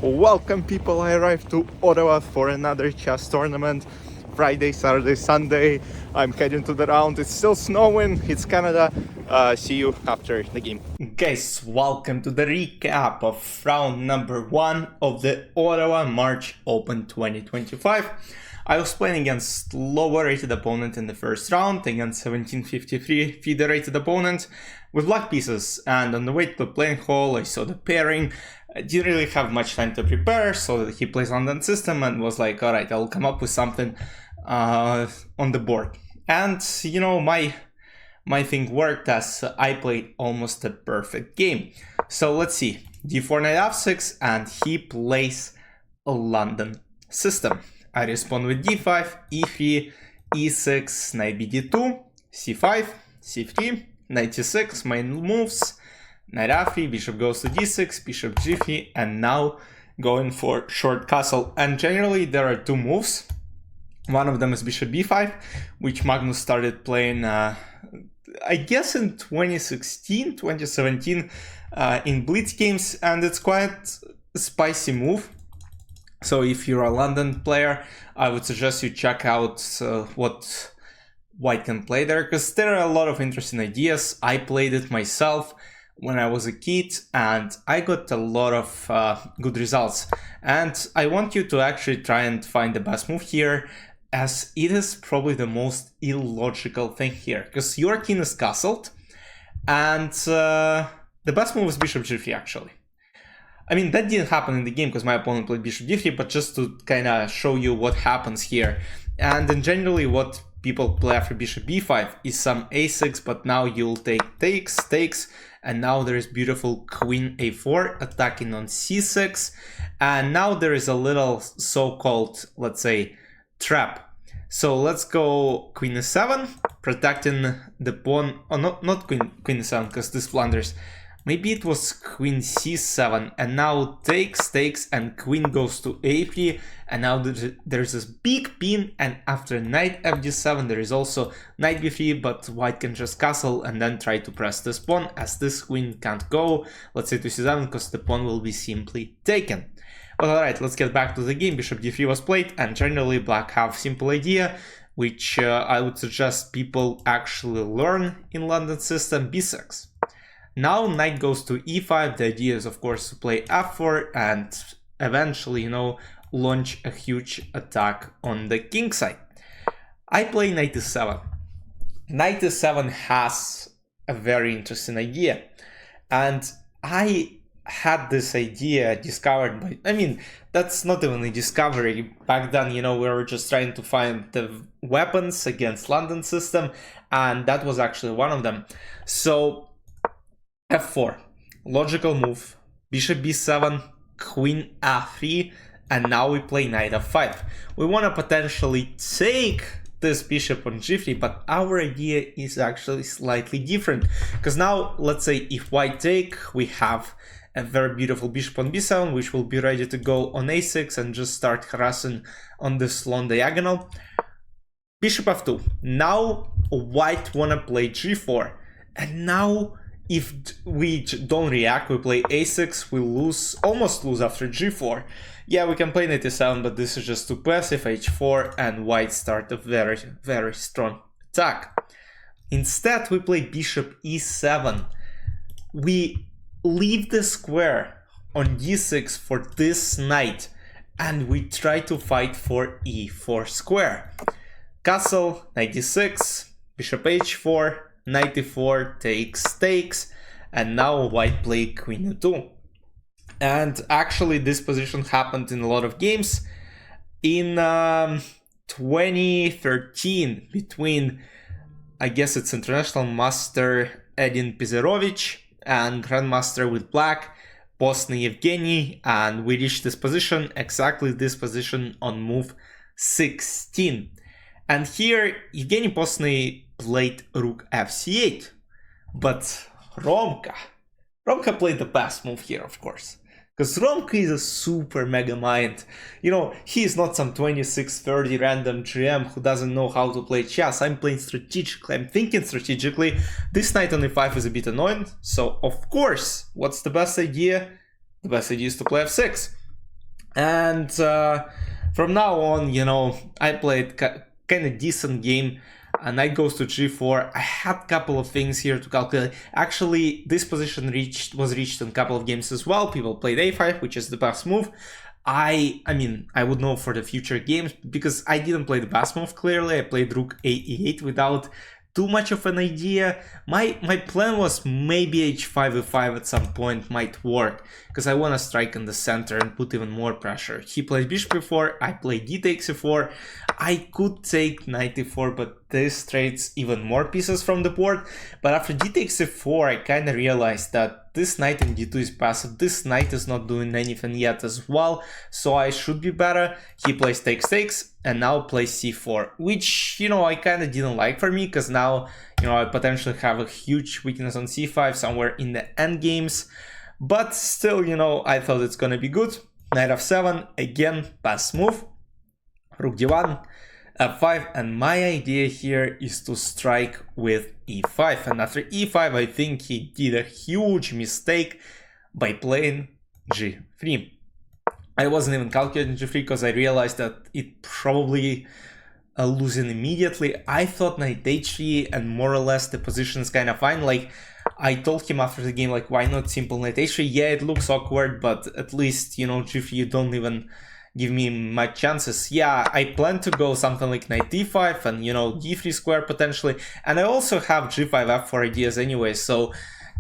Welcome people, I arrived to Ottawa for another chess tournament. Friday, Saturday, Sunday. I'm heading to the round. It's still snowing. It's Canada. See you after the game. Guys, welcome to the recap of round number 1 of the Ottawa March Open 2025. I was playing against lower rated opponent in the first round, against 1753 FIDE rated opponent with black pieces, and on the way to the playing hall I saw the pairing. I didn't really have much time to prepare, so he plays London system and was like, alright, I'll come up with something on the board. And you know, my thing worked as I played almost a perfect game. So let's see, d4 knight f6, and he plays a London system. I respond with d5, e3, e6, knight bd2, c5, c3, knight c6, main moves, knight f3, bishop goes to d6, bishop g3, and now going for short castle. And generally there are two moves. One of them is bishop b5, which Magnus started playing, I guess in 2016, 2017 in Blitz games, and it's quite a spicy move. So if you're a London player, I would suggest you check out what White can play there, because there are a lot of interesting ideas. I played it myself when I was a kid, and I got a lot of good results. And I want you to actually try and find the best move here, as it is probably the most illogical thing here, because your king is castled, and the best move is bishop g3 actually. I mean, that didn't happen in the game because my opponent played bishop d3, but just to kind of show you what happens here. And then generally what people play after bishop b5 is some a6, but now you'll take takes, and now there is beautiful queen a4 attacking on c6, and now there is a little so-called, let's say, trap. So let's go queen e7, protecting the pawn, oh, not queen e7, because this blunders. Maybe it was queen c7, and now takes, and queen goes to a3, and now there's this big pin, and after knight fd7 there is also knight b3, but white can just castle and then try to press this pawn, as this queen can't go, let's say, to c7, because the pawn will be simply taken. But alright, let's get back to the game. Bishop d3 was played, and generally black have simple idea, which I would suggest people actually learn in London system, b6. Now knight goes to e5. The idea is, of course, to play f4 and eventually, you know, launch a huge attack on the king side. I play knight e7. Knight e7 has a very interesting idea, and I had this idea discovered by, I mean, that's not even a discovery. Back then, you know, we were just trying to find the weapons against London system, and that was actually one of them. So f4, logical move, bishop b7, queen a3, and now we play knight f5. We want to potentially take this bishop on g3, but our idea is actually slightly different, because now, let's say, if white take, we have a very beautiful bishop on b7, which will be ready to go on a6 and just start harassing on this long diagonal. Bishop f2. Now white want to play g4, and now if we don't react, we play a6, we lose, almost lose after g4. Yeah, we can play knight e7, but this is just too passive, h4, and white start a very, very strong attack. Instead, we play bishop e7. We leave the square on d6 for this knight, and we try to fight for e4 square. Castle, knight d6, bishop h4, knight e4, takes, and now white play queen e2. And actually this position happened in a lot of games. In 2013, between, I guess it's international master Edin Pizerovich and grandmaster with black, Postny Evgeny, and we reached this position, exactly this position on move 16. And here Evgeny Postny played rook fc8, but Romka played the best move here, of course, because Romka is a super mega mind. You know, he is not some 26-30 random GM who doesn't know how to play chess. I'm playing strategically, I'm thinking strategically. This knight on e5 is a bit annoying, so of course, what's the best idea? The best idea is to play f6. And from now on, I played kind of decent game. Knight goes to g4. I had a couple of things here to calculate. Actually, this position was reached in a couple of games as well. People played a5, which is the best move. I mean, I would know for the future games because I didn't play the best move clearly. I played rook a8 without too much of an idea. My plan was maybe h5 e5 at some point might work because I want to strike in the center and put even more pressure. He played bishop e4, I played d takes e4. I could take knight e4, but this trades even more pieces from the board. But after d takes e4, I kind of realized that this knight in d2 is passive. This knight is not doing anything yet as well, so I should be better. He plays takes, and now plays c4, which, I kind of didn't like for me, because now, I potentially have a huge weakness on c5 somewhere in the end games. But still, I thought it's gonna be good. Knight f7, again, pass move. Rook d1, f5, and my idea here is to strike with e5. And after e5, I think he did a huge mistake by playing g3. I wasn't even calculating g3 because I realized that it probably losing immediately. I thought knight h3 and more or less the position is kind of fine. Like, I told him after the game, like, why not simple knight h3? Yeah, it looks awkward, but at least, g3, you don't even give me much chances. Yeah, I plan to go something like knight d5 and, d3 square potentially. And I also have g5 f4 ideas anyway, so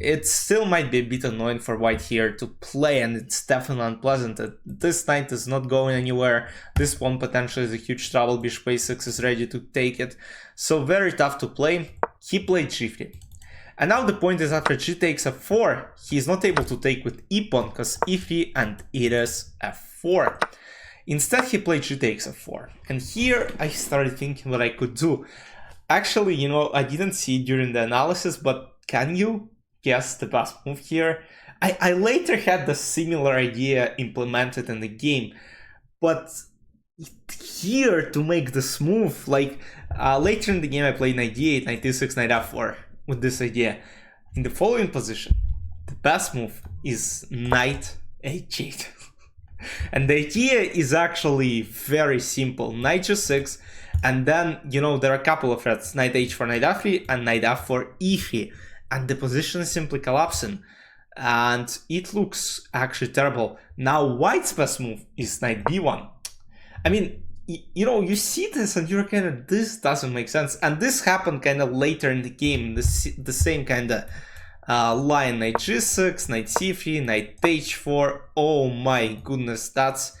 it still might be a bit annoying for white here to play, and it's definitely unpleasant. This knight is not going anywhere. This pawn potentially is a huge trouble. Bishop a6 is ready to take it. So very tough to play. He played g3. And now the point is, after g takes f4, he's not able to take with e pawn because e3 and it is f4. Instead, he played g takes f4. And here I started thinking what I could do. Actually, I didn't see it during the analysis, but can you guess the best move here? I later had the similar idea implemented in the game, but here to make this move, like later in the game I played knight d8, knight d6, knight f4 with this idea. In the following position, the best move is knight h8. And the idea is actually very simple. Knight g6, and then, there are a couple of threats. Knight h4, knight f3, and knight f4, e3. And the position is simply collapsing. And it looks actually terrible. Now, white's best move is knight b1. I mean, you see this and you're kind of, this doesn't make sense. And this happened kind of later in the game, the same kind of line. Knight g6, knight c3, knight h4. Oh my goodness, that's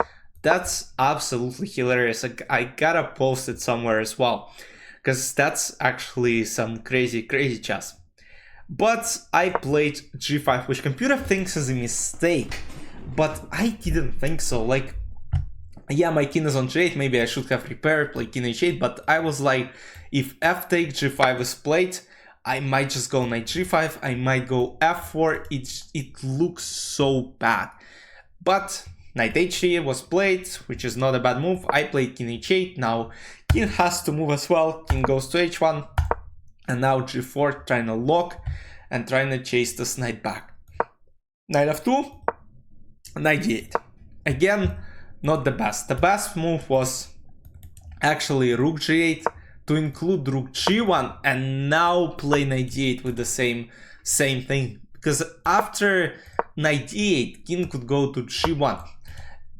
absolutely hilarious. I gotta post it somewhere as well, because that's actually some crazy chess. But I played g5, which computer thinks is a mistake, but I didn't think so. Like, yeah, my king is on g8, maybe I should have prepared, play king h8, but I was like, if f take g5 is played, I might just go knight g5, I might go f4, it looks so bad. But knight h3 was played, which is not a bad move. I played king h8, now king has to move as well, king goes to h1, and now g4, trying to lock and trying to chase this knight back. Knight f2, knight d8. Again, not the best. The best move was actually rook g8 to include rook g1 and now play knight d8 with the same thing. Because after knight d8, king could go to g1.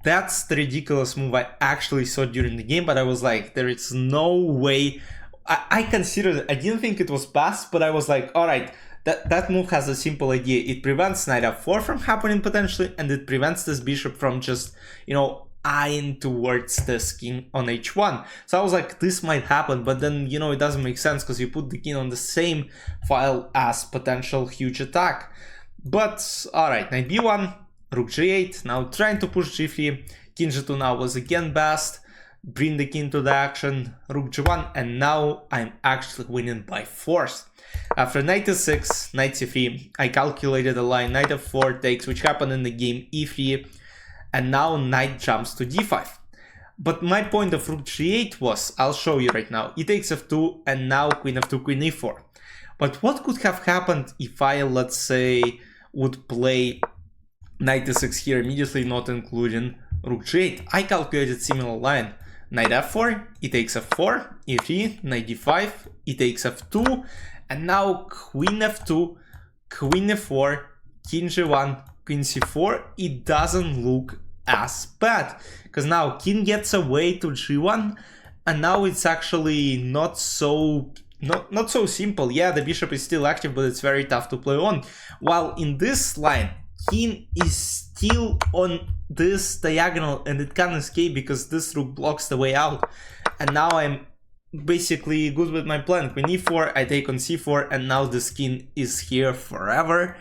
That's the ridiculous move I actually saw during the game, but I was like, there is no way. I considered it. I didn't think it was best, but I was like, all right, that move has a simple idea. It prevents knight f4 from happening potentially, and it prevents this bishop from just, eyeing towards this king on h1. So I was like, this might happen, but then, it doesn't make sense because you put the king on the same file as potential huge attack. But, alright, knight b1, rook g8, now trying to push g3, king g2 now was again best, bring the king to the action, rook g1, and now I'm actually winning by force. After knight e6, knight c3, I calculated a line, knight f4 takes, which happened in the game, e3, and now knight jumps to d5. But my point of rook g8 was, I'll show you right now, e takes f2, and now queen f2, queen e4. But what could have happened if I, let's say, would play knight e6 here immediately, not including rook g8. I calculated similar line. Knight f4, e takes f4, e3, knight d5, e takes f2, and now queen f2, queen f4, king g1, queen c4. It doesn't look as bad, because now king gets away to g1, and now it's actually not so simple. Yeah, the bishop is still active, but it's very tough to play on. While in this line, king is still on this diagonal and it can't escape because this rook blocks the way out. And now I'm basically good with my plan. Queen e4, I take on c4, and now this king is here forever.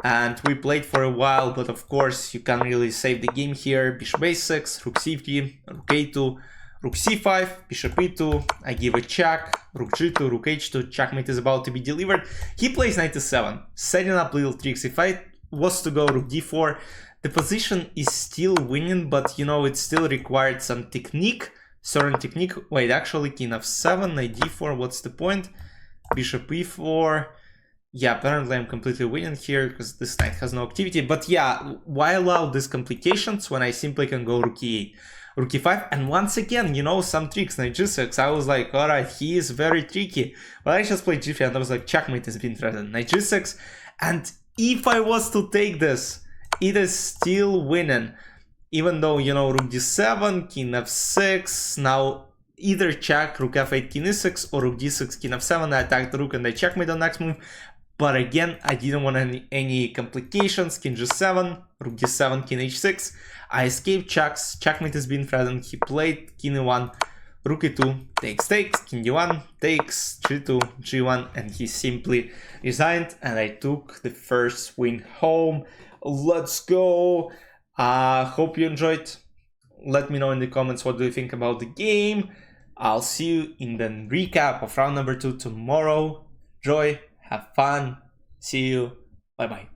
And we played for a while, but of course you can't really save the game here. Bishop a6, rook c3, rook a2, rook c5, bishop e2, I give a check, rook g2, rook h2, checkmate is about to be delivered. He plays knight e7, setting up little tricks. If I was to go rook d4, the position is still winning, but you know, it still required some technique, certain technique. Wait, actually king f7, knight d4, what's the point? Bishop e4. Yeah, apparently I'm completely winning here because this knight has no activity. But yeah, why allow these complications when I simply can go rook e8, rook e5, and once again, you know, some tricks, knight g6. I was like, alright, he is very tricky. But I just played g3 and I was like, checkmate is being threatened. Knight g6, and if I was to take this, it is still winning. Even though, you know, rook d7, king f6, now either check, rook f8, king e6, or rook d6, king f7, I attack the rook and I checkmate on next move. But again, I didn't want any complications. King g7, rook d7, king h6. I escaped checks, checkmate is being threatened. He played king e1, rook e2, takes, king d1, takes, g2, g1, and he simply resigned, and I took the first win home. Let's go! Hope you enjoyed. Let me know in the comments what do you think about the game. I'll see you in the recap of round number 2 tomorrow. Enjoy, have fun, see you, bye bye.